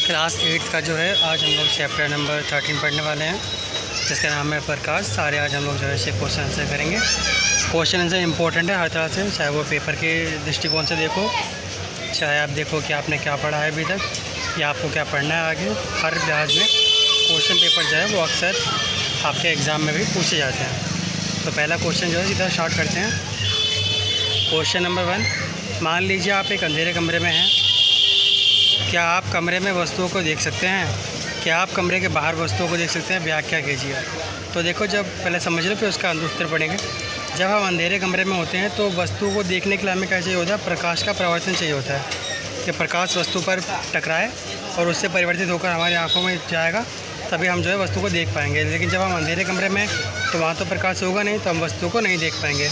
Class 8 का जो है आज हम लोग चैप्टर नंबर 13 पढ़ने वाले हैं, जिसका नाम है प्रकाश। सारे आज हम लोग जो है से क्वेश्चन आंसर करेंगे। क्वेश्चन आंसर इंपॉर्टेंट है हर तरह से, चाहे वो पेपर के दृष्टिकोण से देखो, चाहे आप देखो कि आपने क्या पढ़ा है अभी तक या आपको क्या पढ़ना है आगे। हर लिहाज में क्वेश्चन पेपर जो है वो अक्सर आपके एग्ज़ाम में भी पूछे जाते हैं। तो पहला क्वेश्चन जो है सीधा स्टार्ट करते हैं। क्वेश्चन नंबर 1, मान लीजिए आप एक अंधेरे कमरे में हैं। क्या आप कमरे में वस्तुओं को देख सकते हैं? क्या आप कमरे के बाहर वस्तुओं को देख सकते हैं? व्याख्या कीजिए। तो देखो, जब पहले समझ लो फिर उसका उत्तर पढ़ेंगे। जब हम अंधेरे कमरे में होते हैं तो वस्तुओं को देखने के लिए हमें क्या चाहिए होता है? प्रकाश का परावर्तन चाहिए होता है कि प्रकाश वस्तु पर टकराए और उससे परिवर्तित होकर हमारी आँखों में जाएगा, तभी हम जो है वस्तु को देख पाएंगे। लेकिन जब हम अंधेरे कमरे में तो वहाँ तो प्रकाश होगा नहीं, तो हम वस्तु को नहीं देख पाएंगे।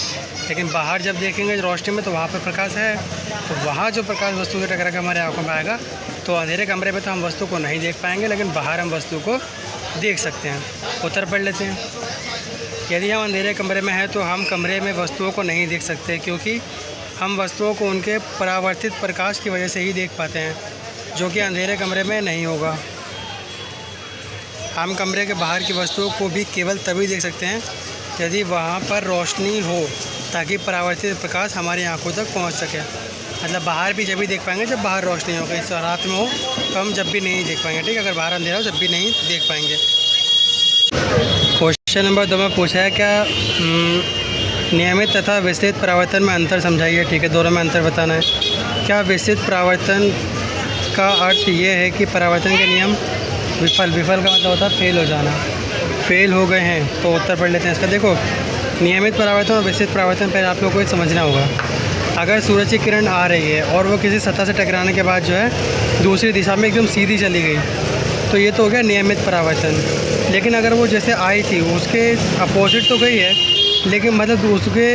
लेकिन बाहर जब देखेंगे रोशनी में तो वहाँ पर प्रकाश है, तो वहाँ जो प्रकाश वस्तु से टकरा कर हमारे आँखों में आएगा। तो अंधेरे कमरे में तो हम वस्तु को नहीं देख पाएंगे, लेकिन बाहर हम वस्तु को देख सकते हैं। उत्तर पढ़ लेते हैं। यदि हम अंधेरे कमरे में हैं तो हम कमरे में वस्तुओं को नहीं देख सकते, क्योंकि हम वस्तुओं को उनके परावर्तित प्रकाश की वजह से ही देख पाते हैं, जो कि अंधेरे कमरे में नहीं होगा। हम कमरे के बाहर की वस्तुओं को भी केवल तभी देख सकते हैं यदि वहाँ पर रोशनी हो, ताकि परावर्तित प्रकाश हमारी आंखों तक पहुँच सके। मतलब बाहर भी जब भी देख पाएंगे जब बाहर रोशनी हो, कहीं रात में हो तो हम जब भी नहीं देख पाएंगे। ठीक है, अगर बाहर अंधेरा हो जब भी नहीं देख पाएंगे। क्वेश्चन नंबर 2 में पूछा है, क्या नियमित तथा विस्तृत परावर्तन में अंतर समझाइए। ठीक है, दोनों में अंतर बताना है। क्या विस्तृत परावर्तन का अर्थ ये है कि परावर्तन के नियम विफल का मतलब होता है फेल हो जाना, फेल हो गए हैं। तो उत्तर पढ़ लेते हैं इसका। देखो, नियमित परावर्तन और विस्तृत परावर्तन पहले आप लोगों को समझना होगा। अगर सूरज की किरण आ रही है और वो किसी सतह से टकराने के बाद जो है दूसरी दिशा में एकदम सीधी चली गई, तो ये तो हो गया नियमित परावर्तन। लेकिन अगर वो जैसे आई थी उसके अपोजिट तो गई है, लेकिन मतलब उसके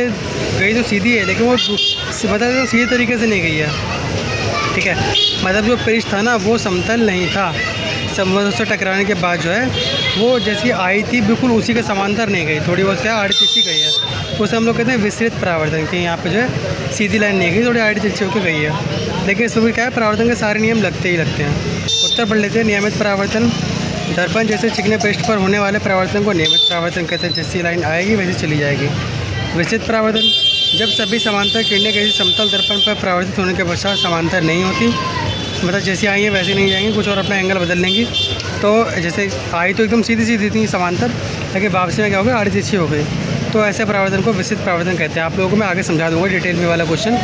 गई तो सीधी है, लेकिन वो मतलब सीधे तरीके से नहीं गई है। ठीक है, मतलब जो पृष्ठ था ना वो समतल नहीं था। समुद्र से टकराने के बाद जो है वो जैसी आई थी बिल्कुल उसी के समांतर नहीं गई, थोड़ी बहुत क्या आड़ी तिरछी गई है। तो उसे हम लोग कहते हैं विस्तृत परावर्तन, कि यहाँ पे जो है सीधी लाइन नहीं गई, थोड़ी आड़ी तिरछी होकर गई है। लेकिन इसमें भी क्या है, परावर्तन के सारे नियम लगते ही लगते हैं। उत्तर पढ़ लेते हैं। नियमित परावर्तन, दर्पण जैसे चिकने पृष्ठ पर होने वाले परावर्तन को नियमित परावर्तन कहते हैं। जैसी लाइन आएगी वैसे चली जाएगी। विस्तृत परावर्तन, जब सभी समांतर किरणें किसी समतल दर्पण पर परावर्तित होने के पश्चात समांतर नहीं होती, मतलब जैसी आई हैं वैसे नहीं जाएंगी, कुछ और अपना एंगल बदल लेंगी। तो जैसे आई तो एकदम सीधी थी समांतर, लेकिन वापसी में क्या हो गया, आड़ी तिरछी हो गई। तो ऐसे परावर्तन को विस्तृत परावर्तन कहते हैं। आप लोगों को मैं आगे समझा दूंगा डिटेल में वाला क्वेश्चन,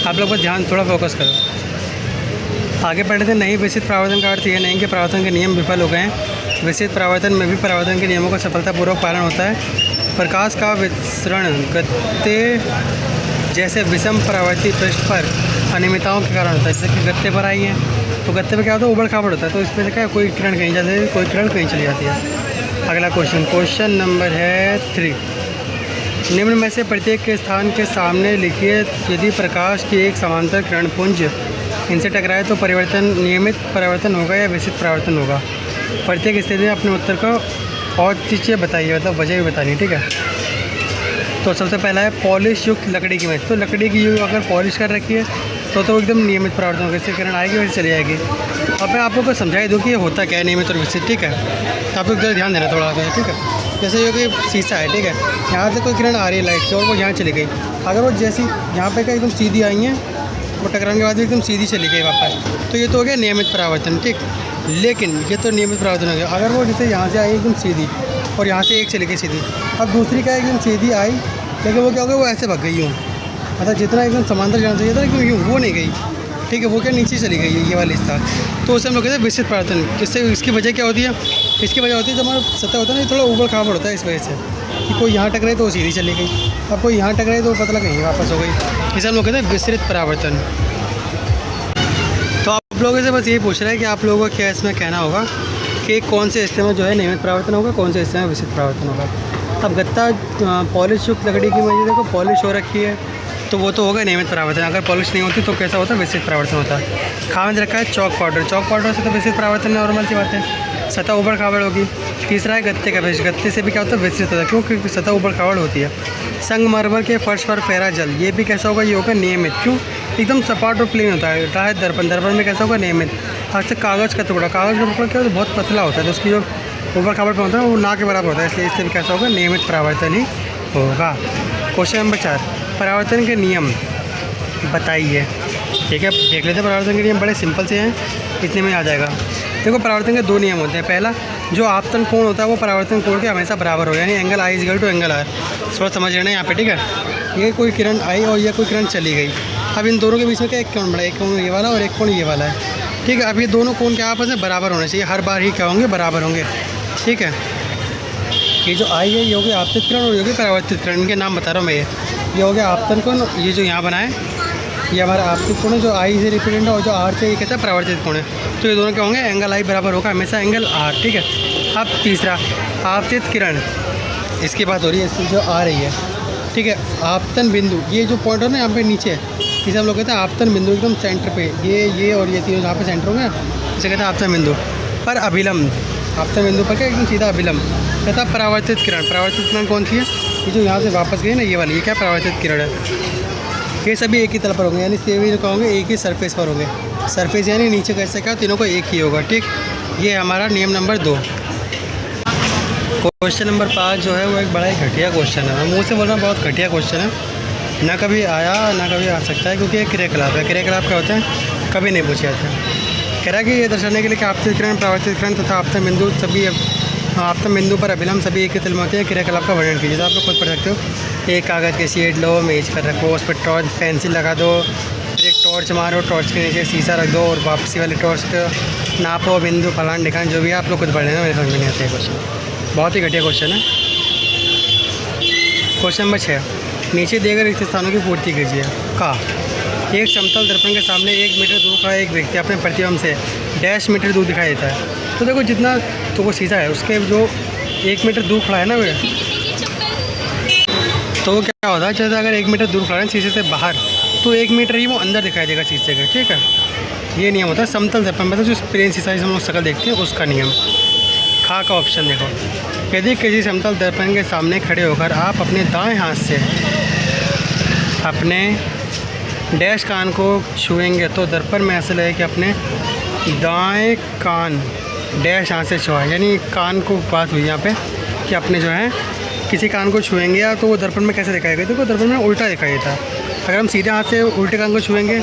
आप लोग बस ध्यान थोड़ा फोकस करो। आगे पढ़ते थे। नहीं, विस्तृत परावर्तन का अर्थ यह नहीं कि परावर्तन के नियम विफल हो गए हैं। विस्तृत परावर्तन में भी परावर्तन के नियमों का सफलतापूर्वक पालन होता है। प्रकाश का विसरण गत्ते जैसे विषम परावर्ती पृष्ठ पर अनियमितताओं के कारण होता है। जैसे कि गत्ते पर आई हैं तो गत्ते पर क्या होता है, उबड़ खाबड़ होता है, तो इसमें से क्या कोई किरण कहीं जाती है, कोई किरण कहीं चली जाती है। अगला क्वेश्चन नंबर है 3। निम्न में से प्रत्येक के स्थान के सामने लिखिए। यदि प्रकाश की एक समांतर किरण पुंज इनसे टकराए तो परिवर्तन नियमित परावर्तन होगा या विस्तृत परावर्तन होगा। प्रत्येक स्थिति में अपने उत्तर को औचित्य बताइए, मतलब वजह भी बतानी। ठीक है, तो सबसे पहला है पॉलिश युक्त लकड़ी की मेज। तो लकड़ी की अगर पॉलिश कर रखी है तो एकदम नियमित परावर्तन होगा, इससे किरण आएगी वैसे चली जाएगी। अब मैं आप लोग को समझाई दूँ कि ये होता क्या है नियमित और विस्तृत। ठीक है, तो आप लोग ज़रा ध्यान देना थोड़ा सा। ठीक है, जैसे ये कोई शीशा है, ठीक है, यहाँ से कोई किरण आ रही है लाइट की और वो यहाँ चली गई। अगर वो जैसी यहाँ पे क्या एकदम सीधी आई हैं, वो टकराने के बाद भी एकदम सीधी चली गई वापस, तो ये तो हो गया नियमित परावर्तन। ठीक, लेकिन ये तो नियमित परावर्तन हो गया। अगर वो जैसे यहाँ से आई एकदम सीधी और यहाँ से एक चली गई सीधी, अब दूसरी क्या एकदम सीधी आई, लेकिन वो क्या हो गया, वो ऐसे भग गई यूँ, मतलब जितना एकदम समांतर जाना चाहिए था लेकिन यूँ वो नहीं गई। ठीक है, वो क्या नीचे चली गई ये वाली हिस्सा, तो उसे हम लोग कहते हैं विस्तृत परावर्तन। इससे इसकी वजह क्या होती है? इसकी वजह होती है जब हमारा सतह होता है ना, ये थोड़ा उबड़ खाबड़ होता है इस वजह से कि कोई यहाँ टकराई तो वो सीधी चली गई, अब कोई यहाँ टकराई तो पतला कहीं वापस हो गई। इसे हम लोग कहते हैं विस्तृत परावर्तन। तो आप लोगों से बस यही पूछ रहा है कि आप लोगों को क्या इसमें कहना होगा कि कौन से हिस्से में जो है नियमित परावर्तन होगा, कौन से हिस्से में विस्तृत परावर्तन होगा। अब गत्ता पॉलिश युक्त लकड़ी की मेज, देखो पॉलिश हो रखी है तो वो तो होगा नियमित परावर्तन। अगर पॉलिश नहीं होती तो कैसा होता है, विस्तृत परावर्तन होता है। खामद रखा है चौक पाउडर से तो विस्तृत परावर्तन नॉर्मल सी बात है। सतह ऊबड़ खाबड़ होगी। तीसरा है गत्ते का वेश, गत्ते से भी क्या होता है विस्तृत होता है, क्यों? क्योंकि सतह ऊबड़ खाबड़ होती है। संगमरमर के फर्श पर फहरा जल, ये भी कैसा होगा? ये होगा नियमित, क्यों? एकदम सपाट और प्लेन होता है। रहा है दर्पण, दर्पण में कैसा होगा? नियमित। अक्सर कागज़ का टुकड़ा, कागज़ का टुकड़ा क्या होता है? बहुत पतला होता है, तो उसकी जो ऊबड़ खाबड़ होता है वो ना के बराबर होता है, इसलिए इससे भी कैसा होगा? नियमित परावर्तन ही होगा। क्वेश्चन नंबर 4, परावर्तन के नियम बताइए। ठीक है, देख लेते हैं परावर्तन के नियम, बड़े सिंपल से हैं, इतने में आ जाएगा। देखो परावर्तन के 2 नियम होते हैं। पहला, जो आपतन कोण होता है वो परावर्तन कोण के हमेशा बराबर हो, यानी angle I equal to angle R. थोड़ा समझ लेना यहाँ पे, ठीक है। ये कोई किरण आई और ये कोई किरण चली गई, अब इन दोनों के बीच में क्या एक कोण बड़ा, एक कोण ये वाला और एक कोण ये वाला है, ठीक है। अब ये दोनों कोण क्या आपस में बराबर होने चाहिए, हर बार ही क्या होंगे? बराबर होंगे, ठीक है। ये जो आई है ये हो गया आपतित किरण और ये हो गया परावर्तित किरण, इनके नाम बता रहा हूँ मैं। ये हो गया आपतन कोण, ये जो यहाँ बना है ये हमारा आपतित कोण है जो आई से रिप्रेजेंट है, और जो आर से ये कहता है परावर्तित कोण है। तो ये दोनों क्या होंगे? एंगल आई बराबर होगा हमेशा एंगल आर, ठीक है। अब तीसरा, आपतित किरण, इसकी बात हो रही है, इसकी जो आ रही है, ठीक है। आपतन बिंदु, ये जो पॉइंट है ना यहाँ पे नीचे, इसे हम लोग कहते हैं आपतन बिंदु, एकदम सेंटर पे ये और ये तीनों जहाँ पे सेंटर होंगे इसे कहते हैं आपतन बिंदु। पर अभिलंब, आपतन बिंदु पर क्या एकदम सीधा अभिलंब कहता है परावर्तित किरण। परावर्तित किरण कौन सी है? ये जो यहाँ से वापस गई ना ये वाली, ये क्या परावर्तित किरण है। ये सभी एक ही तल पर होंगे, यानी सभी जो कहोगे एक ही सरफेस पर होंगे। सरफेस यानी नीचे कैसे क्या, तीनों को एक ही होगा, ठीक। ये हमारा नियम नंबर 2। क्वेश्चन नंबर 5 जो है वो एक बड़ा ही घटिया क्वेश्चन है, मैं मुँह से बोल रहा हूँ, बहुत घटिया क्वेश्चन है, ना कभी आया ना कभी आ सकता है, क्योंकि ये क्रियाकलाप है। क्रियाकलाप क्या होते हैं? कभी नहीं पूछे जाते हैं। कह रहा है कि ये दर्शाने के लिए कि आपतित किरण, परावर्तित किरण तथा आपतन बिंदु सभी आपतन बिंदु पर अभिलंब सभी एक ही तल में होते हैं। क्रियाकलाप का वर्णन कीजिए। तो आप लोग खुद पढ़ सकते हो। एक कागज़ की शीट लो, मेज पर रखो, उस पर टॉर्च पेंसिल लगा दो, फिर एक टॉर्च मारो, टॉर्च के नीचे शीशा रख दो और वापसी वाली टॉर्च नापो, बिंदु फलान ढिकान जो भी आप लोग खुद पढ़ लेना, मेरे समझ में नहीं आता है क्वेश्चन, बहुत ही घटिया क्वेश्चन है। क्वेश्चन नंबर 6, नीचे दिए गए रिक्त स्थानों की पूर्ति कीजिए। का एक समतल दर्पण के सामने 1 मीटर दूर खड़ा एक व्यक्ति अपने प्रतिबिंब से डैश मीटर दूर दिखाई देता है। तो देखो जितना तो वो शीशा है उसके जो 1 मीटर दूर खड़ा है ना वे, तो वो क्या होता है, जैसे अगर 1 मीटर दूर खड़ा है शीशे से बाहर, तो 1 मीटर ही वो अंदर दिखाई देगा शीशे के, ठीक है। ये नियम होता है समतल दर्पण, मतलब जो प्लेन शीशा जिसे हम लोग शक्ल देखते हैं उसका नियम। खा का ऑप्शन देखो, यदि किसी समतल दर्पण के सामने खड़े होकर आप अपने दाएं हाथ से अपने डैश कान को छुएंगे तो दर्पण में ऐसा लगे कि अपने दाएं कान डैश हाथ से छुआ, यानी कान को बात हुई यहाँ पे कि अपने जो है किसी कान को छुएंगे या तो वो दर्पण में कैसे दिखाई देगा। देखो दर्पण में उल्टा दिखाई देता है। अगर हम सीधे हाथ से उल्टे कान को छुएंगे,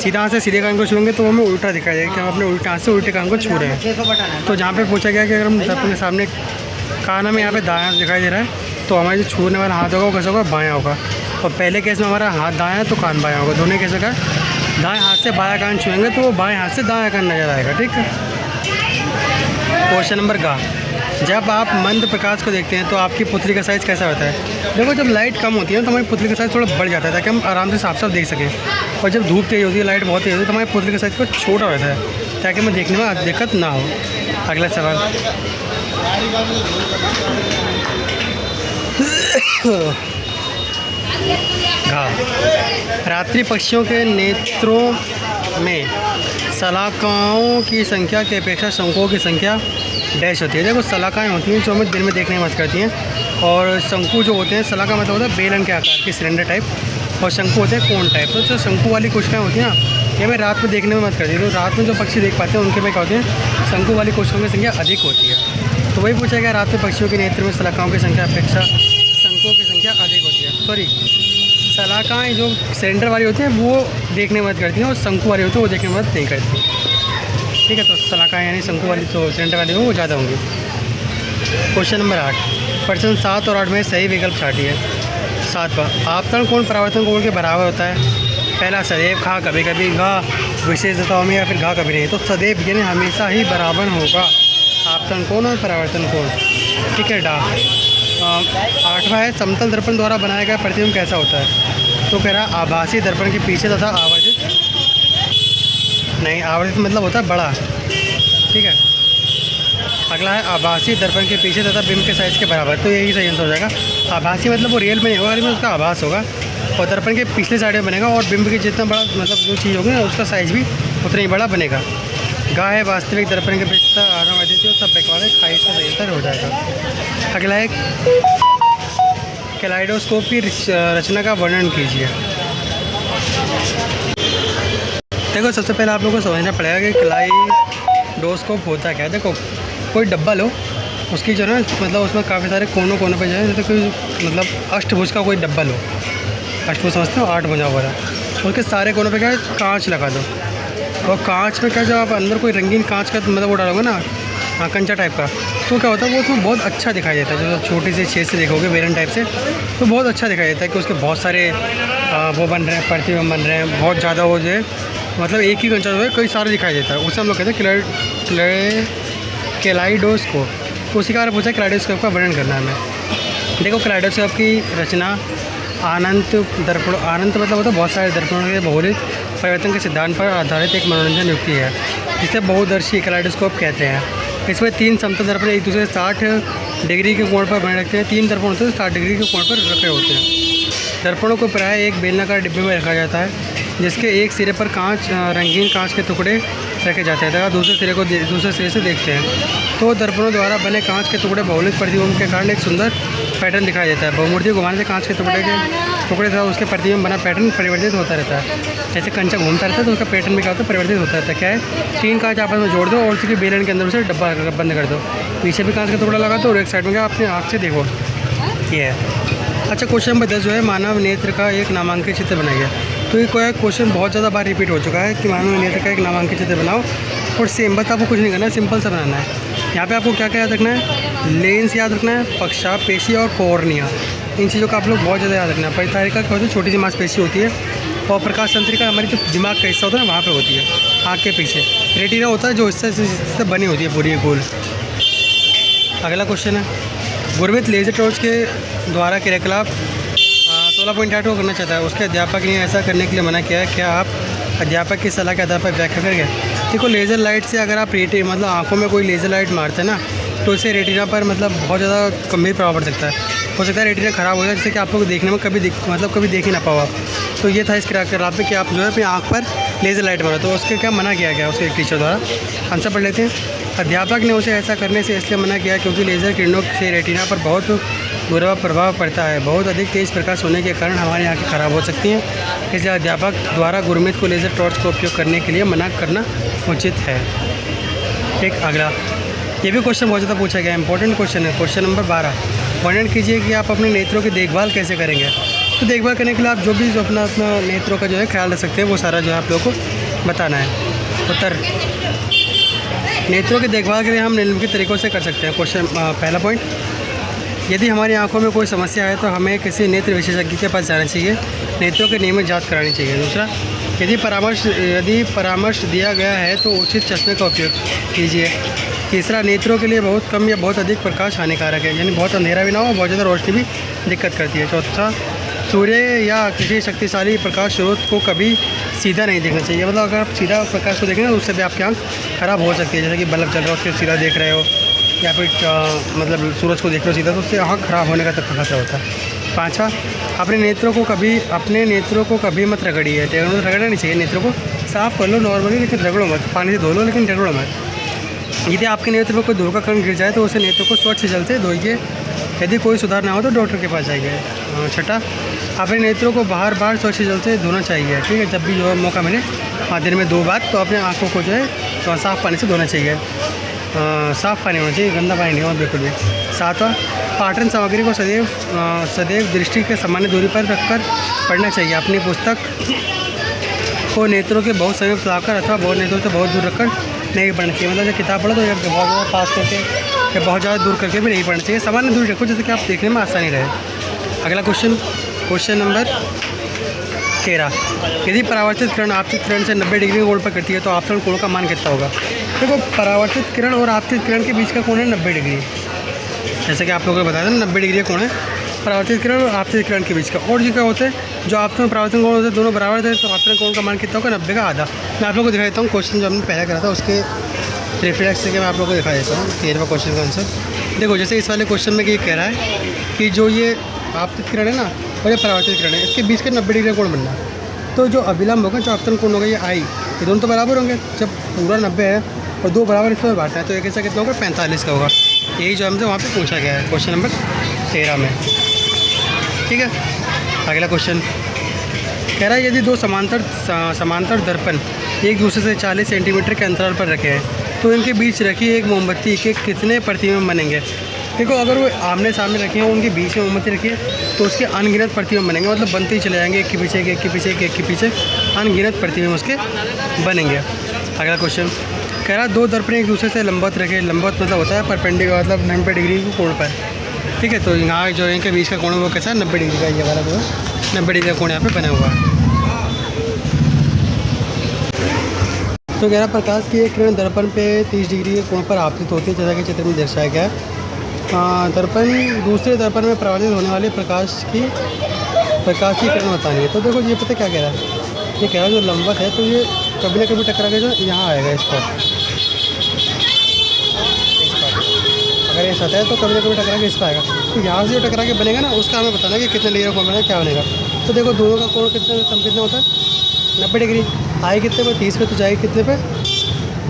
सीधा हाथ से सीधे कान को छुएंगे तो वो हमें उल्टा दिखाई देगा कि हम अपने उल्टे हाथ से उल्टे कान को छू रहे हैं। तो जहाँ पे पूछा गया कि अगर हम दर्पण के सामने कान हमें यहाँ पे दायां हाथ दिखाई दे रहा है तो हमारा जो छूने वाला हाथ होगा वो कैसा होगा? बायां होगा। और पहले केस में हमारा हाथ दायां है तो कान बायां होगा। दोनों केस का दाएं हाथ से बायां कान छुएंगे तो वो बाएं हाथ से दायां कान नजर आएगा, ठीक है। क्वेश्चन नंबर का, जब आप मंद प्रकाश को देखते हैं तो आपकी पुतली का साइज़ कैसा होता है? देखो जब लाइट कम होती है तो हमारी पुतली का साइज़ थोड़ा बढ़ जाता है ताकि हम आराम से साफ साफ देख सकें। और जब धूप तेज़ होती है, लाइट बहुत तेज़ होती है तो हमारी पुतली का साइज़ थोड़ा छोटा होता है ताकि हमें देखने में दिक्कत ना हो। अगला सवाल, रात्रि पक्षियों के नेत्रों में सलाखाओं की संख्या की अपेक्षा शंकुओं की संख्या डैश होती है। देखो सलाखाएँ होती हैं जो हमें दिन में देखने में मदद करती हैं, और शंकु जो होते हैं, सलाखा मतलब होता है बेलन के आकार की सिलेंडर टाइप, और शंकु होते हैं कोन टाइप। तो जो शंकु वाली कोशिकाएँ होती हैं ना ये हमें रात में देखने में मदद करती है। तो रात में जो पक्षी देख पाते हैं उनके में क्या होते हैं? शंकु वाली कोशिकाओं की संख्या अधिक होती है। तो वही पूछा गया, रात में पक्षियों के नेत्र में सलाखाओं की संख्या अपेक्षा शंकुओं की संख्या अधिक होती है। सॉरी, सलाखाएँ जो सिलेंडर वाली होती हैं वो देखने में मदद करती हैं और शंकु वाली होती है वो देखने में मदद नहीं करती, ठीक है। तो सलाखाएँ यानी शंकु वाली तो सिलेंडर वाली वो ज़्यादा होंगी। क्वेश्चन नंबर 8, प्रश्न 7 और 8 में सही विकल्प छाटिए। 7वां, आपतन कोण परावर्तन कोण के बराबर होता है? पहला, सदैव। खा कभी कभी। घा विशेषताओं में, या फिर घा कभी नहीं। तो सदैव यानी हमेशा ही बराबर होगा आपतन कोण और परावर्तन कोण, ठीक है। 8वां है, समतल दर्पण द्वारा बनाया गया प्रतिबिंब कैसा होता है? तो कह रहा आभासी दर्पण के पीछे तथा आवर्धित नहीं, आवर्धित मतलब होता है बड़ा, ठीक है। अगला है आभासी दर्पण के पीछे तथा बिंब के साइज़ के बराबर। तो यही सही आंसर हो जाएगा। आभासी मतलब वो रियल में नहीं होगा, लेकिन उसका आभास होगा, और दर्पण के पिछले साइड में बनेगा, और बिंब के जितना बड़ा मतलब जो चीज़ होगी ना उसका साइज़ भी उतना ही बड़ा बनेगा। गाय है वास्तविक दर्पण के पृष्ठता आराम अदिति सब बेकार है, खाई इसका सही उत्तर हो जाएगा। अगला है कैलाइडोस्कोप की रचना का वर्णन कीजिए। देखो सबसे पहले आप लोगों को समझना पड़ेगा कि कैलाइडोस्कोप होता क्या है। देखो कोई डब्बा लो, उसकी जो है मतलब उसमें काफ़ी सारे कोनों पे जो है, जैसे कोई मतलब अष्टभुज का कोई डब्बा लो, अष्टभुज समझते हो 8 भुजा वाला, उसके सारे कोनों पे क्या है कांच लगा दो, और कांच में क्या जब आप अंदर कोई रंगीन कांच का मतलब वो डालोगे ना, हाँ कंचा टाइप का, तो क्या होता है वो उसमें बहुत अच्छा दिखाई देता है। जो छोटी सी छेद से देखोगे बेलन टाइप से, तो बहुत अच्छा दिखाई देता है कि उसके बहुत सारे वो बन रहे हैं, प्रतिबिंब बन रहे हैं, बहुत ज़्यादा वो जो है मतलब एक ही कंचा जो है कई सारे दिखाई देता है, उसे हम लोग कहते हैं कैलाइडोस्कोप। तो उसी का पूछा कैलाइडोस्कोप का वर्णन करना है हमें। देखो कैलाइडोस्कोप की रचना अनंत दर्पण, अनंत मतलब होता है बहुत सारे दर्पणों के भौगोलिक परिवर्तन के सिद्धांत पर आधारित एक मनोरंजन युक्ति है, जिसे बहुदर्शी कैलाइडोस्कोप कहते हैं। इसमें 3 समतल दर्पण एक दूसरे 60 डिग्री के कोण पर बने रखते हैं। 3 दर्पण होते हैं 60 डिग्री के कोण पर रखे होते हैं। दर्पणों को प्राय एक बेलनाकार डिब्बे में रखा जाता है, जिसके एक सिरे पर रंगीन कांच के टुकड़े रखे जाते हैं तथा दूसरे सिरे से देखते हैं। तो दर्पणों द्वारा बने कांच के टुकड़े भौगोलिक प्रतिबिंब के कारण एक सुंदर पैटर्न दिखाई देता है। बहुमूर्ति घुमाने से कांच के टुकड़े तथा उसके प्रतिबिंब बना पैटर्न परिवर्तित होता रहता है। जैसे कंचा घूमता रहता है तो उसका पैटर्न भी क्या होता है परिवर्तित होता रहता है। क्या है 3 कांच आपस में जोड़ दो और उसकी बेलन के अंदर से डब्बा बंद कर दो, पीछे भी कांच का टुकड़ा लगा दो और एक साइड में क्या अपने आँख से देखो। ये है। अच्छा क्वेश्चन नंबर 10 जो है मानव नेत्र का एक नामांकित चित्र बनाइए। तो ये कोई क्वेश्चन बहुत ज़्यादा बार रिपीट हो चुका है कि मानव नेत्र का एक नामांकित चित्र बनाओ, और सेम बस आपको कुछ नहीं करना है, सिंपल सा बनाना है। यहाँ पे आपको क्या क्या याद रखना है, लेंस याद रखना है, पक्षा पेशी और कॉर्निया, इन चीज़ों का आप लोग बहुत ज़्यादा याद रखना है। परितारिका क्या होती है, छोटी सी मांसपेशी होती है, और प्रकाश तंत्रिका हमारी जो दिमाग का हिस्सा होता है ना वहाँ पे होती है, आँख के पीछे। रेटिना होता है जो इससे बनी होती है पूरी गोल। अगला क्वेश्चन है गुरमीत लेजर टॉर्च के द्वारा क्रियाकलाप 16.8 को करना चाहता है, उसके अध्यापक ने ऐसा करने के लिए मना किया है, क्या आप अध्यापक की सलाह के आधार पर व्याख्या करेंगे? देखो लेज़र लाइट से अगर आप मतलब आंखों में कोई लेज़र लाइट मारते हैं ना, तो इससे रेटिना पर मतलब बहुत ज़्यादा गंभीर प्रभाव पड़ सकता है। हो सकता है रेटिना ख़राब हो जाए, जिससे कि आप लोग देखने में कभी देख ही ना पाओ आप। तो ये था इस क्रियाकलाप पे कि आप जो है अपनी आँख पर लेज़र लाइट मारो, तो उसके क्या मना किया गया उसके टीचर द्वारा। आंसर पढ़ लेते हैं। अध्यापक ने उसे ऐसा करने से इसलिए मना किया क्योंकि लेज़र किरणों से रेटिना पर बहुत बुरा प्रभाव पड़ता है। बहुत अधिक तेज़ प्रकाश होने के कारण हमारी आँखें ख़राब हो सकती हैं, इसलिए अध्यापक द्वारा गुरमीत को लेज़र टॉर्च का उपयोग करने के लिए मना करना उचित है। एक अगला ये भी क्वेश्चन बहुत ज़्यादा पूछा गया, इंपॉर्टेंट क्वेश्चन है। क्वेश्चन नंबर 12 वर्णन कीजिए कि आप अपने नेत्रों की देखभाल कैसे करेंगे। तो देखभाल करने के लिए आप जो भी अपना नेत्रों का जो है ख्याल रख सकते हैं, वो सारा जो है आप लोगों को बताना है। उत्तर नेत्रों की देखभाल के लिए हम निम्नलिखित तरीक़ों से कर सकते हैं। क्वेश्चन पहला पॉइंट, यदि हमारी आंखों में कोई समस्या है तो हमें किसी नेत्र विशेषज्ञ के पास जाना चाहिए, नेत्रों की नियमित जांच करानी चाहिए। दूसरा, यदि परामर्श दिया गया है तो उचित चश्मे का उपयोग कीजिए। तीसरा, नेत्रों के लिए बहुत कम या बहुत अधिक प्रकाश हानिकारक है, यानी बहुत अंधेरा भी ना हो, बहुत ज़्यादा रोशनी भी दिक्कत करती है। चौथा, सूर्य या किसी शक्तिशाली प्रकाश स्रोत को कभी सीधा नहीं देखना चाहिए, मतलब अगर आप सीधा प्रकाश को देखेंगे तो उससे भी आपकी आँख ख़राब हो सकती है। जैसे कि बल्ब चल रहा है उसके सीधा देख रहे हो, या फिर मतलब सूरज को देख रहे हो सीधा, तो उससे आँख ख़राब होने का तक खतरा होता है। पाँचवा, अपने नेत्रों को कभी मत रगड़िए, रगड़ना नहीं चाहिए। नेत्रों को साफ़ कर लो नॉर्मली, लेकिन रगड़ो मत, पानी से धो लो लेकिन रगड़ो मत। यदि आपके नेत्र में कोई धूल का कण गिर जाए तो उसे नेत्रों को स्वच्छ जल से धोइए, यदि कोई सुधार ना हो तो डॉक्टर के पास जाइए। छठा, अपने नेत्रों को बार स्वच्छ जल से धोना चाहिए, ठीक है, जब भी जो है मौका मिले, दिन में 2 बार, तो अपने आँखों को जो है साफ़ पानी से धोना चाहिए। साफ़ पानी होना चाहिए, गंदा पानी नहीं हो बिल्कुल भी। सातवां, पाठन सामग्री को सदैव दृष्टि के सामान्य दूरी पर रखकर पढ़ना चाहिए। अपनी पुस्तक को नेत्रों के बहुत समीप लाकर अथवा बहुत नेत्रों से बहुत दूर रखकर नहीं पढ़ना चाहिए। मतलब जब किताब पढ़ो तो बहुत ज़्यादा पास करके या बहुत ज़्यादा दूर करके भी नहीं पढ़ना चाहिए, सामान्य दूरी रखो, जैसे कि आप देखने में आसानी रहे। अगला क्वेश्चन नंबर 13, यदि परावर्तित किरण आपतित किरण से 90 डिग्री कोण पर करती है तो आपतन कोण का मान कितना होगा? देखो परावर्तित किरण और आपतित किरण के बीच का कोण है 90 डिग्री, जैसे कि आप लोगों को बताया था 90 डिग्री का कोण है परावर्तित किरण और आपतित किरण के बीच का। और जो क्या होता है, जो आपतन परावर्तन कोण होते हैं दोनों बराबर थे, तो आपतन कोण का मान कितना होगा? 90 का आधा। मैं आप लोगों को दिखा देता हूँ क्वेश्चन जो हमने पहले करा था, उसके रिफ्लेक्स से मैं आप लोगों को दिखा देता हूँ 13वां क्वेश्चन का आंसर। देखो जैसे इस वाले क्वेश्चन में ये कह रहा है कि जो ये आपतित किरण है ना और ये परावर्तित किरण है, इसके बीच के 90 डिग्री कोण बनना है। तो जो अभिलंब होगा, जो आपतन कोण होगा, ये आई, ये दोनों तो बराबर होंगे। जब पूरा 90 है और 2 बराबर हिस्सों में बांटना है, तो एक हिस्सा कितना होगा 45 का होगा। यही जो हमसे वहाँ पे पूछा गया है क्वेश्चन नंबर 13 में। ठीक है, अगला क्वेश्चन कह रहा है यदि 2 समांतर दर्पण एक दूसरे से 40 सेंटीमीटर के अंतराल पर रखे हैं तो इनके बीच रखी एक मोमबत्ती के कितने प्रतिबिंब बनेंगे। देखो, अगर वो आमने सामने रखे हैं, उनके बीच में मोमबत्ती रखी है तो उसके अनगिनत प्रतिबिंब बनेंगे, मतलब बनते ही चले जाएंगे, एक के पीछे एक के पीछे एक के पीछे अनगिनत प्रतिबिंब उसके बनेंगे। अगला क्वेश्चन कह रहा है 2 दर्पण एक दूसरे से लंबवत रखे, लंबवत मतलब होता है परपेंडिकुलर, मतलब 90 डिग्री के कोण पर। ठीक है, तो यहाँ जो इनके बीच का कोण वो कैसा है 90 डिग्री का, ये वाला जो 90 डिग्री का कोण यहाँ पे बना हुआ है। तो कह रहा प्रकाश की एक किरण दर्पण पे 30 डिग्री के कोण पर आपतित होती है, जैसा कि चित्र में दर्शाया गया है। दर्पण दूसरे दर्पण में परावर्तित होने वाले प्रकाश की किरण बतानी है। तो देखो, ये पता क्या कह रहा है, ये कह रहा है जो लंबवत है तो ये कभी ना कभी टकरा के जो यहाँ आएगा इस पर, अगर ये सतह है तो कभी ना कभी टकरा के इस पर आएगा। तो यहाँ से जो टकरा के बनेगा ना, उसका हमें बताना कि कितने डिग्री का कोण बनेगा, क्या बनेगा। तो देखो, दोनों का कोण कितना होता है 90 डिग्री। आए कितने पे 30 पे, तो जाएगी कितने पे,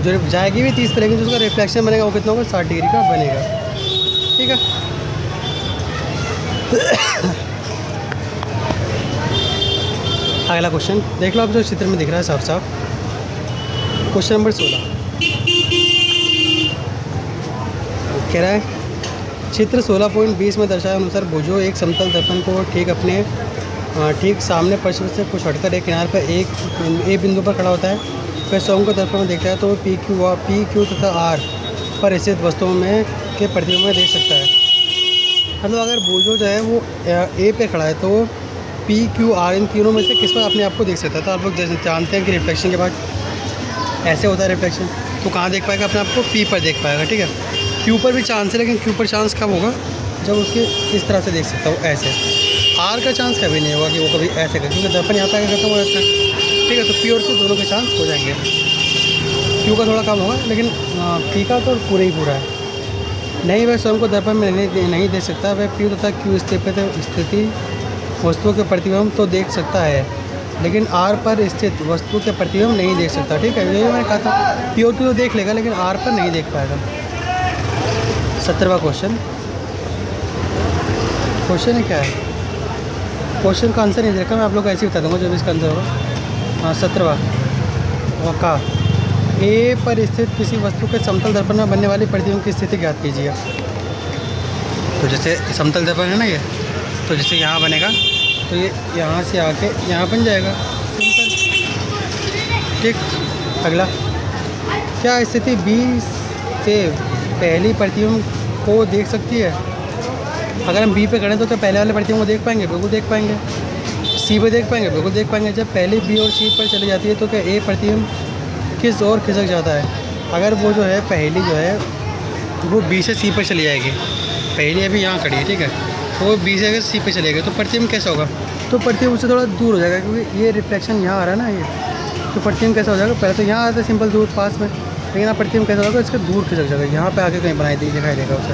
जो जाएगी भी 30 पे, लेकिन जो उसका रिफ्लेक्शन बनेगा वो कितना होगा 60 डिग्री का बनेगा। ठीक है, अगला क्वेश्चन देख लो आप, जो चित्र में दिख रहा है साफ साफ। क्वेश्चन नंबर 16 कह रहा है चित्र 16.20 में दर्शाए अनुसार भुजो एक समतल दर्पण को ठीक सामने पश्चिम से कुछ हटकर एक किनारे पर एक बिंदु पर खड़ा होता है। फिर स्वयं को दर्पण में देखता है तो पी क्यू तथा आर पर स्थित वस्तुओं में के प्रतिबिंब में देख सकता है। मतलब अगर भुजो जो है वो ए पे खड़ा है तो पी क्यू आर इन तीनों में से किस पर अपने आप को देख सकता है। तो आप लोग जैसे जानते हैं कि रिफ्लेक्शन के बाद ऐसे होता है रिफ्लेक्शन, तो कहाँ देख पाएगा अपने आप को, पी पर देख पाएगा। ठीक है, क्यू पर भी चांस है, लेकिन क्यू पर चांस कब होगा, जब उसके इस तरह से देख सकता हो ऐसे। आर का चांस कभी नहीं होगा कि वो कभी ऐसे कर, क्योंकि दर्पण यहाँ पे आगे खत्म हो जाता है। ठीक है, तो पी और क्यू दोनों के चांस हो जाएंगे। क्यू का थोड़ा कम होगा, लेकिन पी का तो पूरा ही पूरा है। नहीं, वह स्वयं को दर्पण में नहीं देख सकता, वह पी तथा क्यू स्थिति वस्तुओं के प्रतिबिंब तो देख सकता है, लेकिन आर पर स्थित वस्तु के प्रतिबिंब नहीं देख सकता। ठीक है, यही मैंने कहा था, पी और क्यू तो देख लेगा लेकिन आर पर नहीं देख पाएगा। 17वां क्वेश्चन है क्या है, क्वेश्चन का आंसर नहीं देखा, मैं आप लोग को ऐसे ही बता दूँगा जो भी इसका आंसर होगा। हाँ, 17वां का ए पर स्थित किसी वस्तु के समतल दर्पण में बनने वाली प्रतिबिंब की स्थिति ज्ञात कीजिए। तो जैसे समतल दर्पण है ना ये, तो जैसे यहाँ बनेगा तो ये यहाँ से आके यहाँ बन जाएगा, सिंपल। ठीक, अगला क्या स्थिति बी से पहली प्रतिबिंब को देख सकती है। अगर हम बी पे खड़े तो क्या पहले वाले प्रतिबिंब को देख पाएंगे, बिल्कुल देख पाएंगे। सी पे देख पाएंगे, बिल्कुल देख पाएंगे। जब पहले बी और सी पर चली जाती है तो क्या ए प्रतिबिंब किस ओर खिसक जाता है। अगर वो जो है पहली जो है वो बी से सी पर चली जाएगी, पहली अभी यहाँ खड़ी है, ठीक है, तो वो बी से अगर सी पे चलेगा तो प्रतिबिंब कैसा होगा, तो प्रतिबिंब उससे थोड़ा दूर हो जाएगा, क्योंकि ये रिफ्लेक्शन यहाँ आ रहा है ना, ये तो प्रतिबिंब कैसा हो जाएगा, पहले तो यहाँ आता है सिंपल दूर पास में, लेकिन आप प्रतिबिंब कैसा होगा इसका दूर खिसक जाएगा, यहाँ पे आके कहीं दिखाई देगा उसे।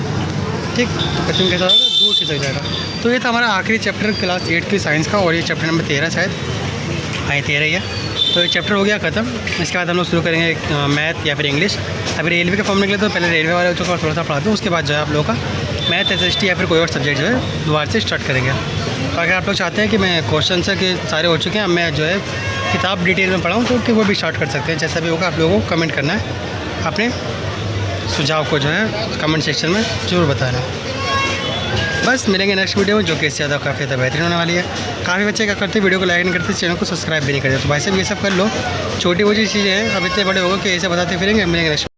ठीक, तो प्रतिबिंब कैसा होगा, दूर खिसक जाएगा। तो ये था हमारा आखिरी चैप्टर क्लास 8 की साइंस का, और ये चैप्टर नंबर 13 शायद, हाँ 13 ही है। तो ये चैप्टर हो गया ख़त्म। इसके बाद हम लोग शुरू करेंगे मैथ या फिर इंग्लिश। अभी रेलवे का फॉर्म निकले तो पहले रेलवे वाले बच्चों को थोड़ा सा पढ़ा दूँ, उसके बाद जो है आप लोगों का मैथ SST या फिर कोई और सब्जेक्ट जो है दोबारा से स्टार्ट करेंगे। तो अगर आप लोग चाहते हैं कि मैं क्वेश्चन आंसर के सारे हो चुके हैं, मैं जो है किताब डिटेल में पढ़ाऊँ तो कि वो भी स्टार्ट कर सकते हैं। जैसा भी होगा आप लोगों को कमेंट करना है, अपने सुझाव को जो है कमेंट सेक्शन में ज़रूर बताना। बस मिलेंगे नेक्स्ट वीडियो में, जो कि इससे ज़्यादा काफ़ी ज़्यादा बेहतरीन होने वाली है। काफ़ी बच्चे क्या करते हैं, वीडियो को लाइक नहीं करते, चैनल को सब्सक्राइब भी नहीं करते। तो भाई साहब ये सब कर लो, छोटी मोटी चीज़ें हैं, अब इतने बड़े हो गए कि ऐसे बताते फिरेंगे। मिलेंगे नेक्स्ट